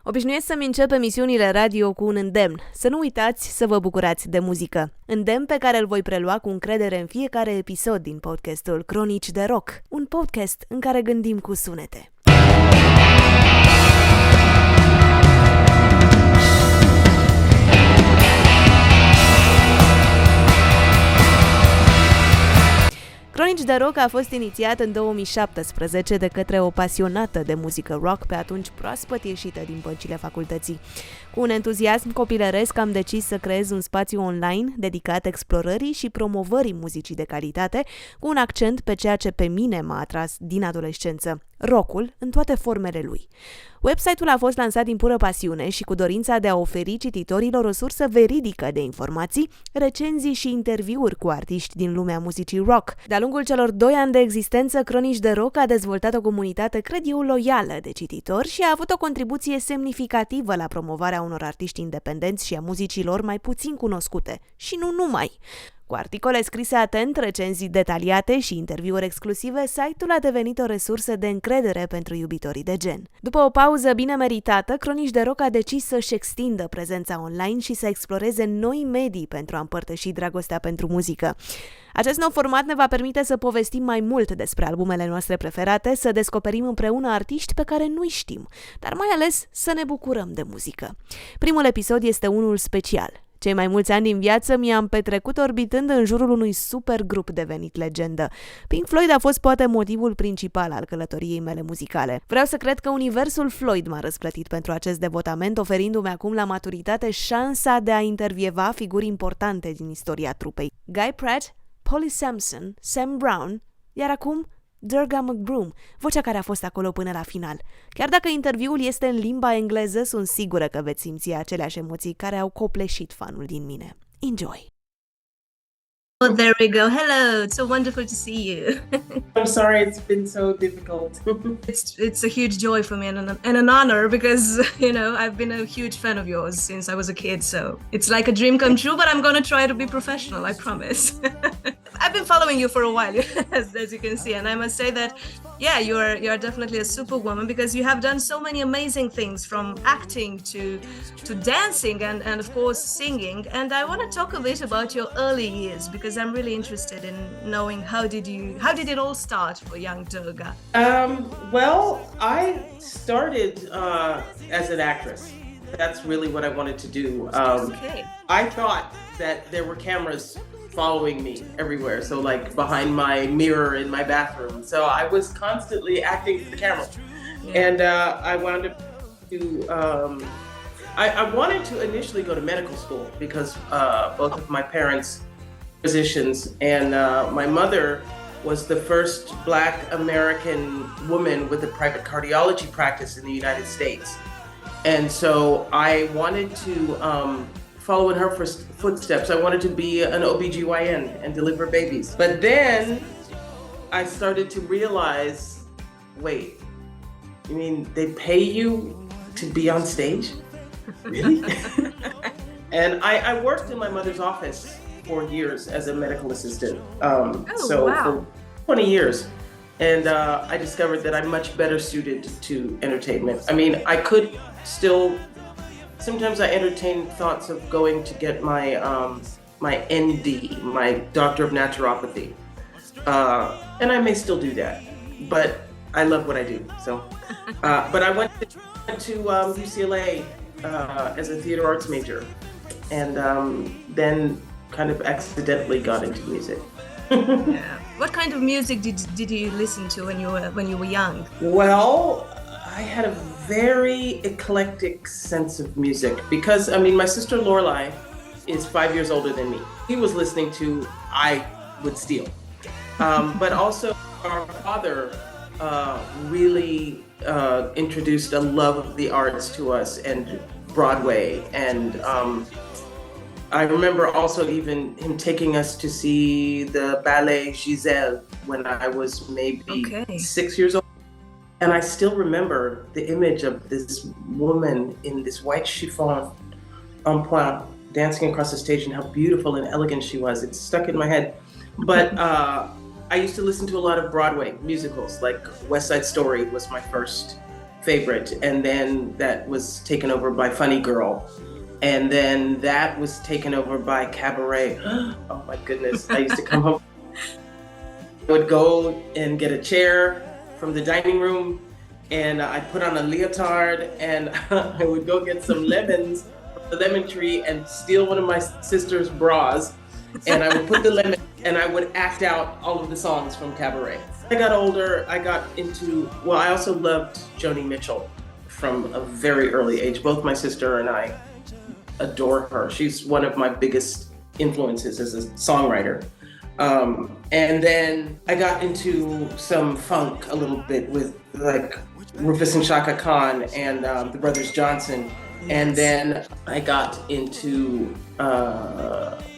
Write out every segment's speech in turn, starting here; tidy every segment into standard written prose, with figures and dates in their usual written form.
Obișnuiesc să-mi încep emisiunile radio cu un îndemn, să nu uitați să vă bucurați de muzică. Îndemn pe care îl voi prelua cu încredere în fiecare episod din podcastul Cronici de Rock, un podcast în care gândim cu sunete. Cronici de Rock a fost inițiat în 2017 de către o pasionată de muzică rock, pe atunci proaspăt ieșită din băncile facultății. Cu un entuziasm copilăresc am decis să creez un spațiu online dedicat explorării și promovării muzicii de calitate, cu un accent pe ceea ce pe mine m-a atras din adolescență, rockul în toate formele lui. Website-ul a fost lansat din pură pasiune și cu dorința de a oferi cititorilor o sursă veridică de informații, recenzii și interviuri cu artiști din lumea muzicii rock. De-a lungul celor 2 ani de existență, Cronici de Rock a dezvoltat o comunitate, cred eu, loială de cititori și a avut o contribuție semnificativă la promovarea unor artiști independenți și a muzicilor mai puțin cunoscute. Și nu numai. Cu articole scrise atent, recenzii detaliate și interviuri exclusive, site-ul a devenit o resursă de încredere pentru iubitorii de gen. După o pauză bine meritată, Cronici de Rock a decis să-și extindă prezența online și să exploreze noi medii pentru a împărtăși dragostea pentru muzică. Acest nou format ne va permite să povestim mai mult despre albumele noastre preferate, să descoperim împreună artiști pe care nu-i știm, dar mai ales să ne bucurăm de muzică. Primul episod este unul special. Cei mai mulți ani din viață mi-am petrecut orbitând în jurul unui supergrup devenit legendă. Pink Floyd a fost poate motivul principal al călătoriei mele muzicale. Vreau să cred că universul Floyd m-a răsplătit pentru acest devotament, oferindu-mi acum la maturitate șansa de a intervieva figuri importante din istoria trupei. Guy Pratt, Polly Samson, Sam Brown, iar acum Durga McBroom, vocea care a fost acolo până la final. Chiar dacă interviul este în limba engleză, sunt sigură că veți simți aceleași emoții care au copleșit fanul din mine. Enjoy! Well, there we go. Hello, it's so wonderful to see you. I'm sorry it's been so difficult. It's a huge joy for me and an honor because, I've been a huge fan of yours since I was a kid, so it's like a dream come true, but I'm going to try to be professional, I promise. I've been following you for a while, as you can see, and I must say that, yeah, you are definitely a superwoman because you have done so many amazing things, from acting to dancing and of course singing. And I want to talk a bit about your early years because I'm really interested in knowing how did it all start for young Durga? Well, I started as an actress. That's really what I wanted to do. Okay. I thought that there were cameras following me everywhere, so like behind my mirror in my bathroom. So I was constantly acting for the camera. Yeah. And I wound up to I wanted to initially go to medical school because both of my parents were physicians, and my mother was the first Black American woman with a private cardiology practice in the United States. And so I wanted to follow in her footsteps. I wanted to be an OBGYN and deliver babies. But then I started to realize, wait, you mean they pay you to be on stage? Really? And I worked in my mother's office for years as a medical assistant. Wow. For 20 years. And I discovered that I'm much better suited to entertainment. I mean, I could still, sometimes I entertain thoughts of going to get my my ND, my Doctor of Naturopathy. And I may still do that, but I love what I do. So, but I went to UCLA as a theater arts major, and then kind of accidentally got into music. Yeah. What kind of music did you listen to when you were young? Well, I had a very eclectic sense of music because, my sister Lorelai is 5 years older than me. He was listening to I Would Steal. But also our father really introduced a love of the arts to us and Broadway. And I remember also even him taking us to see the ballet Giselle when I was maybe 6 years old. And I still remember the image of this woman in this white chiffon en pointe dancing across the stage and how beautiful and elegant she was. It's stuck in my head. But I used to listen to a lot of Broadway musicals, like West Side Story was my first favorite, and then that was taken over by Funny Girl, and then that was taken over by Cabaret. Oh my goodness! I used to come home. I would go and get a chair from the dining room, and I'd put on a leotard, and I would go get some lemons from the lemon tree and steal one of my sister's bras, and I would put the lemon, and I would act out all of the songs from Cabaret. As I got older, I got into, well, I also loved Joni Mitchell from a very early age. Both my sister and I adore her. She's one of my biggest influences as a songwriter. And then I got into some funk a little bit with like Rufus and Shaka Khan and the Brothers Johnson. Yes. And then I got into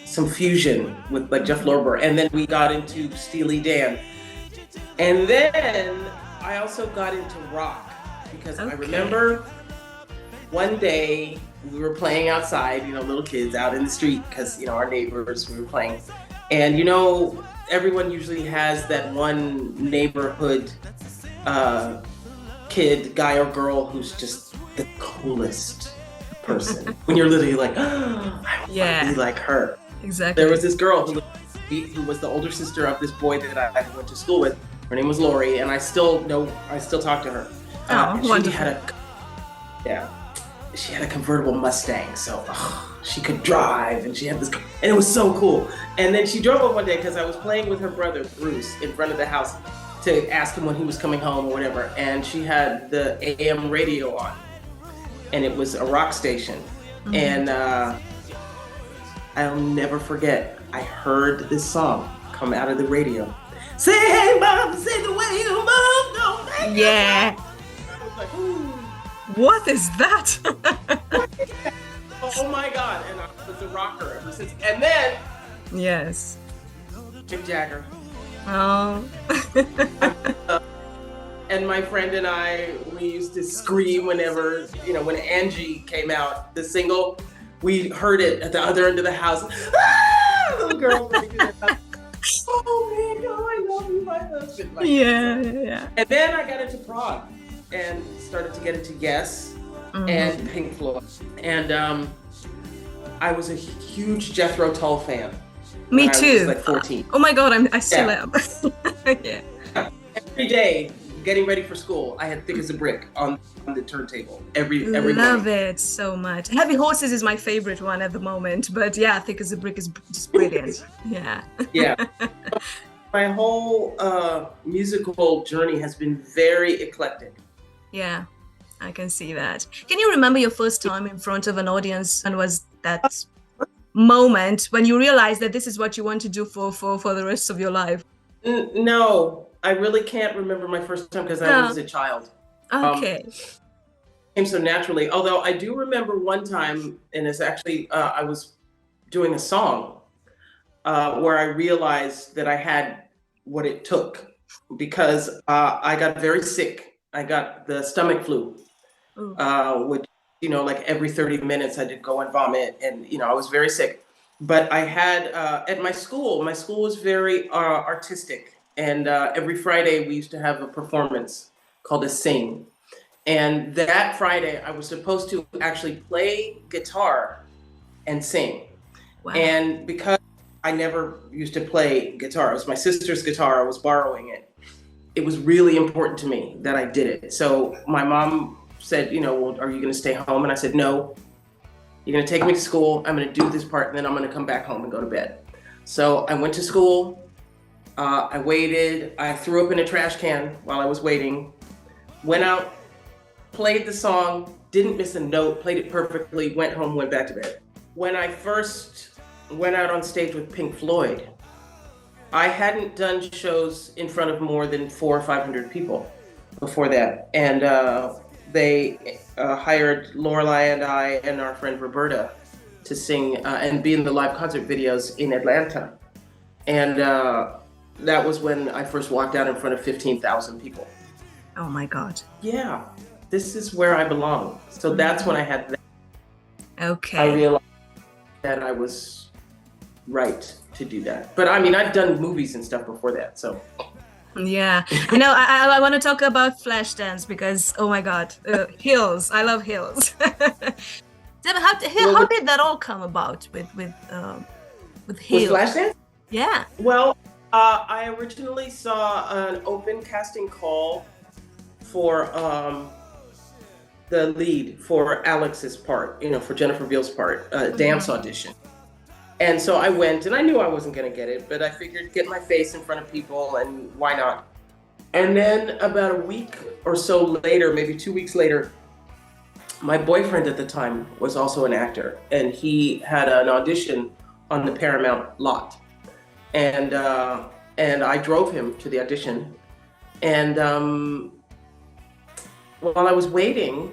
some fusion with like Jeff Lorber. And then we got into Steely Dan. And then I also got into rock because I remember one day we were playing outside, little kids out in the street because, our neighbors, we were playing. And everyone usually has that one neighborhood kid, guy or girl, who's just the coolest person. When you're literally like, oh, I want to be like her. Exactly. There was this girl who was the older sister of this boy that I went to school with. Her name was Lori, and I still talk to her. Wonderful. She had a convertible Mustang, so she could drive, and she had this, and it was so cool. And then she drove up one day because I was playing with her brother Bruce in front of the house to ask him when he was coming home or whatever. And she had the AM radio on, and it was a rock station. Mm-hmm. And I'll never forget, I heard this song come out of the radio. Say, hey, Mom, say the way you move, don't make yeah. I was like, ooh. What is that? Oh my God, and I was a rocker ever since. And then, yes, Mick Jagger. Oh. And my friend and I, we used to scream whenever, when Angie came out, the single, we heard it at the other end of the house. Ah! Little girl. Oh, man, I love you, my husband. Yeah. And then I got into prog and started to get into Yes and Pink Floyd. And I was a huge Jethro Tull fan. Me too. I was like 14. Oh my God, I still am. Yeah. Every day, getting ready for school, I had Thick as a Brick on the turntable every Love morning. it so much. Heavy Horses is my favorite one at the moment, but yeah, Thick as a Brick is just brilliant. Yeah. Yeah. My whole musical journey has been very eclectic. Yeah, I can see that. Can you remember your first time in front of an audience, and was that moment when you realized that this is what you want to do for the rest of your life? No, I really can't remember my first time because I was a child. Okay. It came so naturally. Although I do remember one time, and it's actually, I was doing a song where I realized that I had what it took because I got very sick. I got the stomach flu, which, like every 30 minutes I did go and vomit, and, I was very sick. But I had, at my school was very artistic. And every Friday we used to have a performance called a sing. And that Friday I was supposed to actually play guitar and sing. Wow. And because I never used to play guitar, it was my sister's guitar, I was borrowing it. It was really important to me that I did it. So my mom said, well, are you going to stay home? And I said, no, you're going to take me to school. I'm going to do this part, and then I'm going to come back home and go to bed. So I went to school. I waited. I threw up in a trash can while I was waiting. Went out, played the song, didn't miss a note, played it perfectly, went home, went back to bed. When I first went out on stage with Pink Floyd, I hadn't done shows in front of more than 400 or 500 people before that. And they hired Lorelai and I and our friend Roberta to sing and be in the live concert videos in Atlanta. And that was when I first walked out in front of 15,000 people. Oh my God. Yeah, this is where I belong. So that's when I had that. Okay. I realized that I was right to do that. But I mean, I've done movies and stuff before that, so. Yeah, I know. I want to talk about Flashdance because, oh my God, heels. I love heels. Then how did that all come about with With heels? Flashdance? Yeah. Well, I originally saw an open casting call for the lead for Alex's part, for Jennifer Beals' part, dance audition. And so I went, and I knew I wasn't going to get it, but I figured get my face in front of people, and why not? And then about a week or so later, maybe 2 weeks later, my boyfriend at the time was also an actor, and he had an audition on the Paramount lot. And I drove him to the audition. And while I was waiting,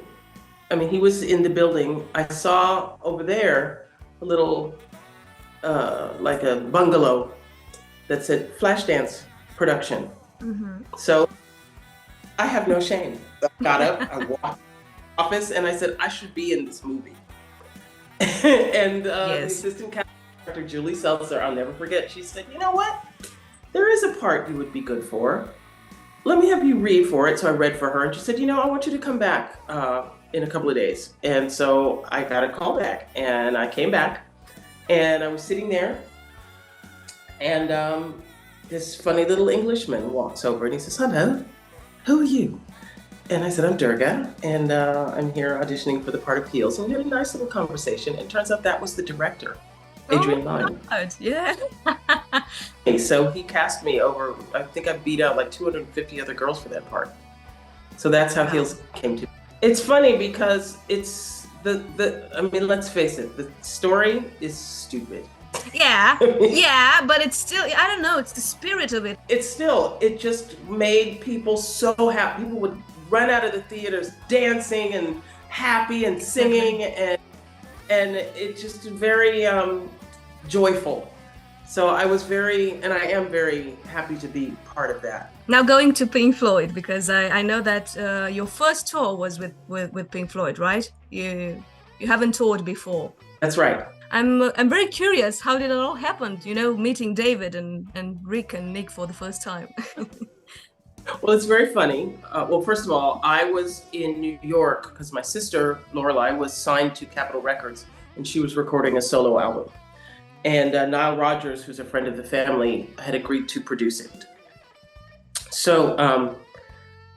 he was in the building. I saw over there a little, like a bungalow that said Flashdance production. Mm-hmm. So I have no shame. I got up, I walked to the office, and I said, I should be in this movie. And the assistant casting director, Julie Seltzer, I'll never forget, she said, you know what? There is a part you would be good for. Let me have you read for it. So I read for her, and she said, I want you to come back in a couple of days. And so I got a call back, and I came back, and I was sitting there, and this funny little Englishman walks over, and he says, hello, who are you? And I said, I'm Durga, and I'm here auditioning for the part of Heels. And we had a nice little conversation. And it turns out that was the director, Adrian Lyne. Yeah. So he cast me over, I think I beat out like 250 other girls for that part. So that's how Heels came to. It's funny because it's let's face it, the story is stupid. Yeah, but it's still, I don't know, it's the spirit of it. It just made people so happy. People would run out of the theaters dancing and happy and singing, and it's just very joyful. So I am very happy to be part of that. Now going to Pink Floyd, because I know that your first tour was with Pink Floyd, right? You haven't toured before. That's right. I'm very curious, how did it all happen? Meeting David and Rick and Nick for the first time. Well, it's very funny. Well, first of all, I was in New York because my sister, Lorelei, was signed to Capitol Records, and she was recording a solo album. And Nile Rodgers, who's a friend of the family, had agreed to produce it. So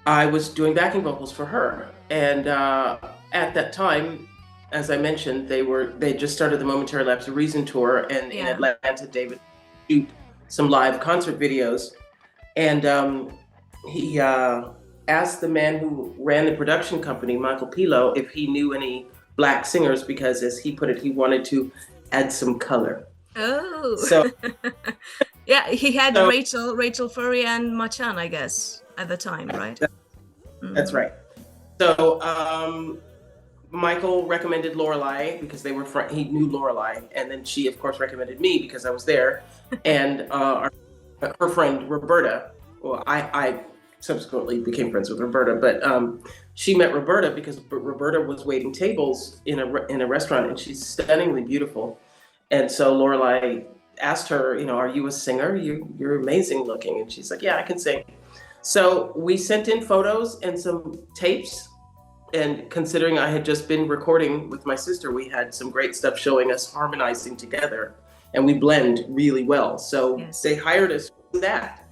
I was doing backing vocals for her. And at that time, as I mentioned, they just started the Momentary Lapse of Reason tour, and in Atlanta, David shoot some live concert videos. And he asked the man who ran the production company, Michael Pilo, if he knew any Black singers, because as he put it, he wanted to add some color. Oh. So yeah, he had Rachel Furry and Machan, I guess, at the time, right? That's right. So Michael recommended Lorelei because they were he knew Lorelei, and then she, of course, recommended me because I was there, and her friend Roberta. Well, I subsequently became friends with Roberta, but she met Roberta because Roberta was waiting tables in a restaurant, and she's stunningly beautiful. And so Lorelei asked her, are you a singer? You're amazing looking. And she's like, yeah, I can sing. So we sent in photos and some tapes. And considering I had just been recording with my sister, we had some great stuff showing us harmonizing together, and we blend really well. So They hired us for that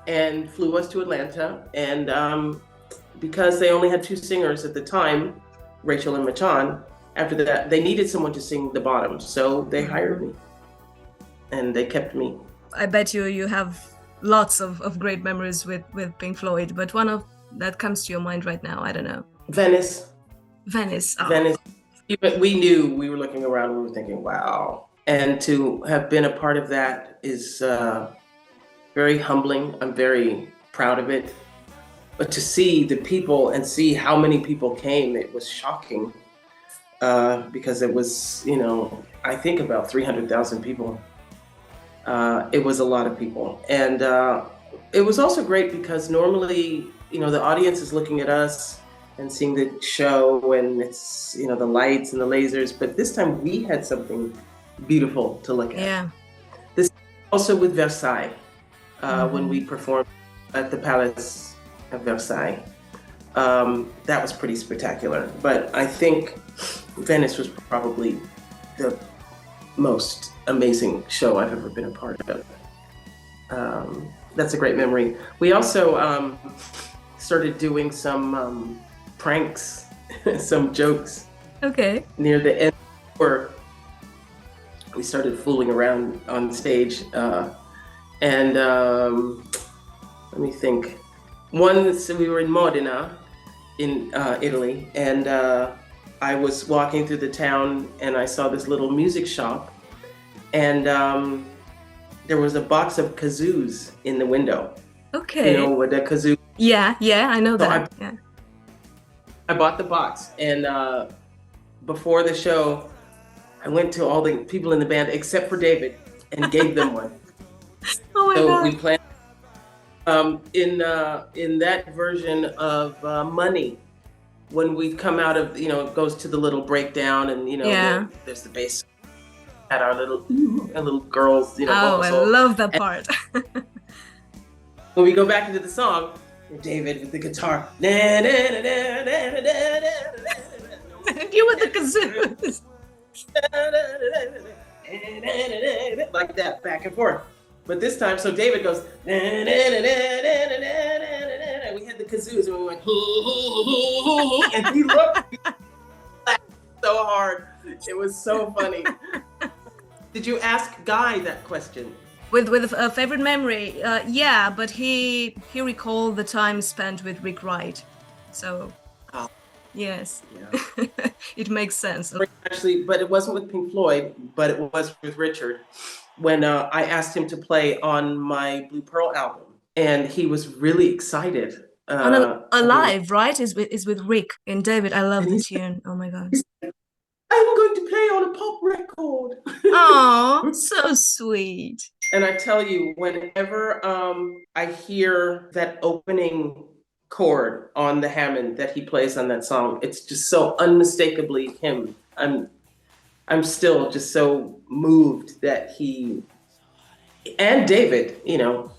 and flew us to Atlanta. And because they only had 2 singers at the time, Rachel and Machan, after that, they needed someone to sing the bottoms. So they hired me, and they kept me. I bet you have lots of great memories with Pink Floyd, but one of that comes to your mind right now, I don't know. Venice. Oh. Venice. We knew, we were looking around, we were thinking, wow. And to have been a part of that is very humbling. I'm very proud of it. But to see the people and see how many people came, it was shocking. Because it was, I think about 300,000 people. It was a lot of people. And it was also great because normally, the audience is looking at us and seeing the show, and it's, the lights and the lasers. But this time we had something beautiful to look at. Yeah. This also with Versailles, when we performed at the Palace of Versailles. That was pretty spectacular. But I think Venice was probably the most amazing show I've ever been a part of. That's a great memory. We also started doing some pranks, some jokes. Okay. Near the end where we started fooling around on stage. And let me think. So we were in Modena in Italy, and I was walking through the town and I saw this little music shop, and there was a box of kazoos in the window. Okay. You know what a kazoo? Yeah, I know that. I bought the box, and before the show, I went to all the people in the band except for David and gave them one. Oh my God. We planned in that version of Money, when we come out of, it goes to the little breakdown, and there's the bass at our little girls. Oh, I love that part. When we go back into the song, David with the guitar, you with the kazoos. Like that, back and forth. But this time, so David goes, we had the kazoos, and we went, and he looked so hard. It was so funny. Did you ask Guy that question? With a favorite memory, yeah, but he recalled the time spent with Rick Wright, so yes, yeah. It makes sense. Actually, but it wasn't with Pink Floyd, but it was with Richard. When I asked him to play on my Blue Pearl album, and he was really excited. Alive, right? Is with Rick and David. I love the tune. Oh my God. I'm going to play on a pop record. Oh, so sweet. And I tell you, whenever I hear that opening chord on the Hammond that he plays on that song, it's just so unmistakably him. I'm still just so moved that he and David,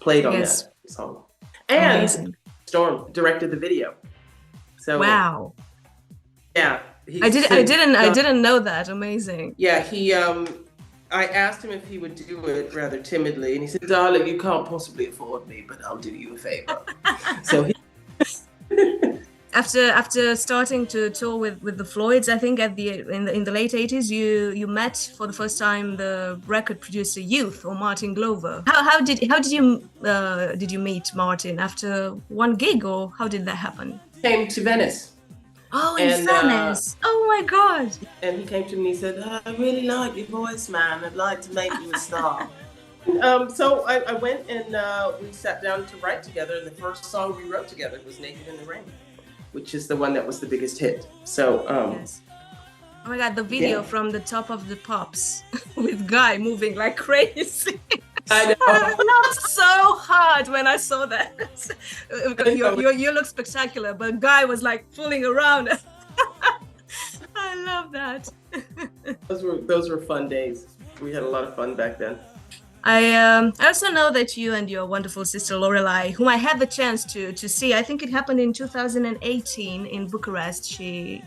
played on that song. And Amazing. Storm directed the video. So wow. Yeah. I didn't know that. Amazing. Yeah, I asked him if he would do it rather timidly, and he said, "Darling, you can't possibly afford me, but I'll do you a favor." So he After starting to tour with the Floyds, I think in the late 80s, you met for the first time the record producer Youth, or Martin Glover. How did you meet Martin? After one gig, or how did that happen? Came to Venice. Oh, in Venice! Oh my God! And he came to me and said, "I really like your voice, man. I'd like to make you a star." So I went and we sat down to write together. And the first song we wrote together was "Naked in the Rain," which is the one that was the biggest hit. So yes. Oh my God, the video from the Top of the Pops with Guy moving like crazy. I know. I laughed so hard when I saw that. You look spectacular, but Guy was like fooling around. I love that. Those were fun days. We had a lot of fun back then. I also know that you and your wonderful sister Lorelai, whom I had the chance to see, I think it happened in 2018 in Bucharest. She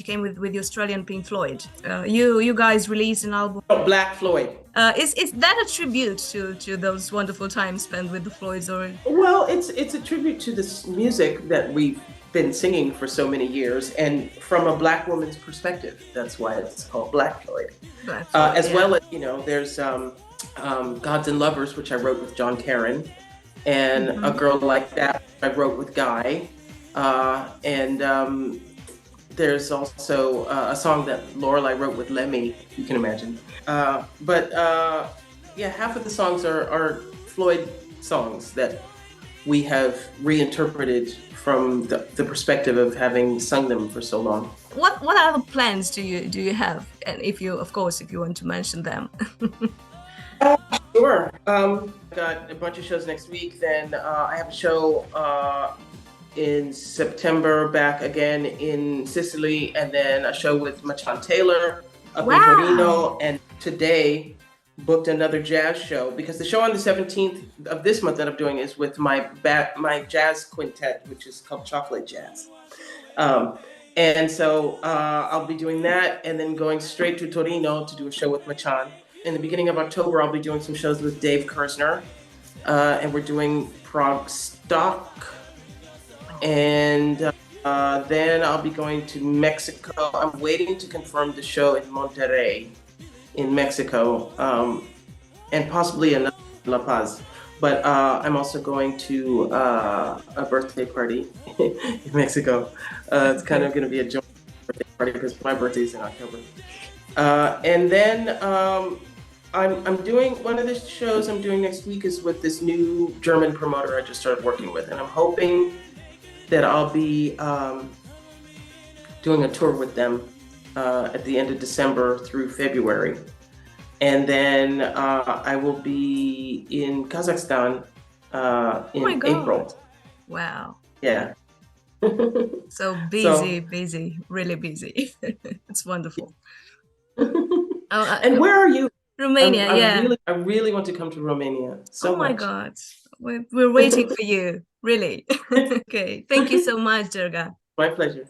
came with the Australian Pink Floyd. You guys released an album. Oh, Black Floyd. Is that a tribute to those wonderful times spent with the Floyds, or? Well, it's a tribute to this music that we've been singing for so many years, and from a Black woman's perspective. That's why it's called Black Floyd. Black Floyd, as well as there's Gods and Lovers, which I wrote with John Caron, and A Girl Like That I wrote with Guy, and there's also a song that Lorelai wrote with Lemmy, you can imagine. But half of the songs are Floyd songs that we have reinterpreted from the perspective of having sung them for so long. What other plans do you have? And if you want to mention them. Sure. Got a bunch of shows next week. Then I have a show in September back again in Sicily, and then a show with Machan Taylor up in Torino. And today booked another jazz show, because the show on the 17th of this month that I'm doing is with my jazz quintet, which is called Chocolate Jazz. And so I'll be doing that and then going straight to Torino to do a show with Machan. In the beginning of October, I'll be doing some shows with Dave Kersner, and we're doing Prague Stock. And then I'll be going to Mexico. I'm waiting to confirm the show in Monterrey in Mexico, and possibly in La Paz. But I'm also going to a birthday party in Mexico. It's kind of going to be a joint birthday party because my birthday is in October. And then I'm doing, one of the shows I'm doing next week is with this new German promoter I just started working with. And I'm hoping that I'll be doing a tour with them at the end of December through February. And then I will be in Kazakhstan in April. Wow. Yeah. So busy, really busy. It's wonderful. And where are you? Romania, I really want to come to Romania. So my much. God. We're waiting for you, really. Okay. Thank you so much, Durga. My pleasure.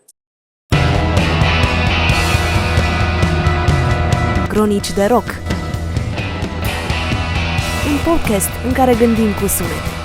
Cronici de Rock, un podcast în care gândim cu sunet.